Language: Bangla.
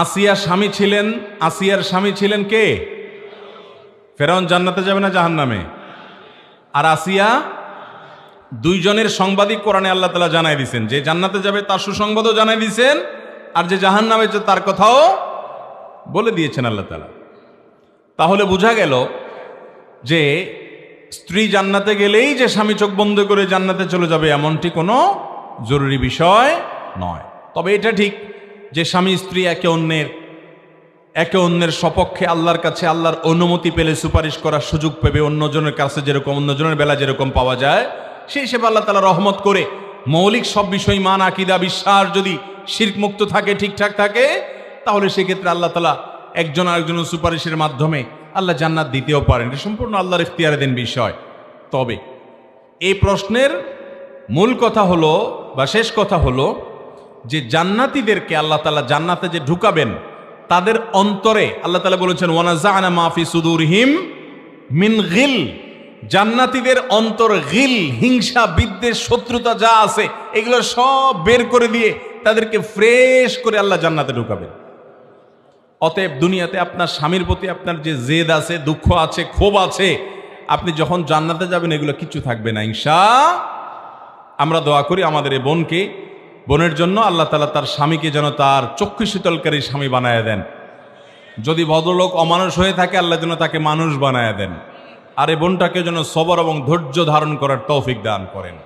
আসিয়া স্বামী ছিলেন, আসিয়ার স্বামী ছিলেন কে? ফেরাউন জান্নাতে যাবে না জাহান্নামে? আর আসিয়া, দুইজনের সংবাদই কোরআনে আল্লাহ তাআলা জানাই দিয়েছেন, যে জান্নাতে যাবে তার সুসংবাদও জানাই দিয়েছেন, আর যে জাহান্নামে যাবে তার কথাও বলে দিয়েছেন আল্লাহ তাআলা। তাহলে বোঝা গেল যে স্ত্রী জান্নাতে গেলেই যে স্বামী চোখ বন্ধ করে জান্নাতে চলে যাবে এমনটি কোনো জরুরি বিষয় নয়। তবে এটা ঠিক যে স্বামী স্ত্রী একে অন্যের সপক্ষে আল্লাহর কাছে আল্লাহর অনুমতি পেলে সুপারিশ করার সুযোগ পাবে, অন্যজনের কাছে যেরকম অন্যজনের বেলা যেরকম পাওয়া যায়, সেই হিসেবে আল্লাহ তাআলা রহমত করে মৌলিক সব বিষয় মান, আকীদা, বিশ্বাস যদি শিরক মুক্ত থাকে, ঠিকঠাক থাকে, তাহলে সেক্ষেত্রে আল্লাহ তাআলা একজন আরেকজনের সুপারিশের মাধ্যমে আল্লাহ জান্নাত দিতেও পারেন। এটা সম্পূর্ণ আল্লাহর ইখতিয়ারাধীন বিষয়। তবে এই প্রশ্নের মূল কথা হলো বা শেষ কথা হলো যে জান্নাতীদেরকে আল্লাহ তাআলা জান্নাতে যে ঢুকাবেন, তাদের অন্তরে আল্লাহ তাআলা বলেছেন ওয়ানাযা'না মা ফি সুদুরহিম মিন গিল, জান্নাতীদের অন্তর গিল, হিংসা, বিদ্বেষ, শত্রুতা যা আছে এগুলো সব বের করে দিয়ে তাদেরকে ফ্রেশ করে আল্লাহ জান্নাতে ঢুকাবেন। অতএব দুনিয়াতে আপনার স্বামীর প্রতি আপনার যে জেদ আছে, দুঃখ আছে, ক্ষোভ আছে, আপনি যখন জান্নাতে যাবেন এগুলো কিচ্ছু থাকবে না ইনশাআল্লাহ। আমরা দোয়া করি আমাদের এই বোনের জন্য আল্লাহ তাআলা তার স্বামীকে যেন তার চক্ষু শীতলকারী স্বামী বানায় দেন। যদি ভদ্রলোক অমানুষ হয়ে থাকে আল্লাহ যেন তাকে মানুষ বানায় দেন। আর এই বোনটাকে যেন সবর এবং ধৈর্য ধারণ করার তৌফিক দান করেন।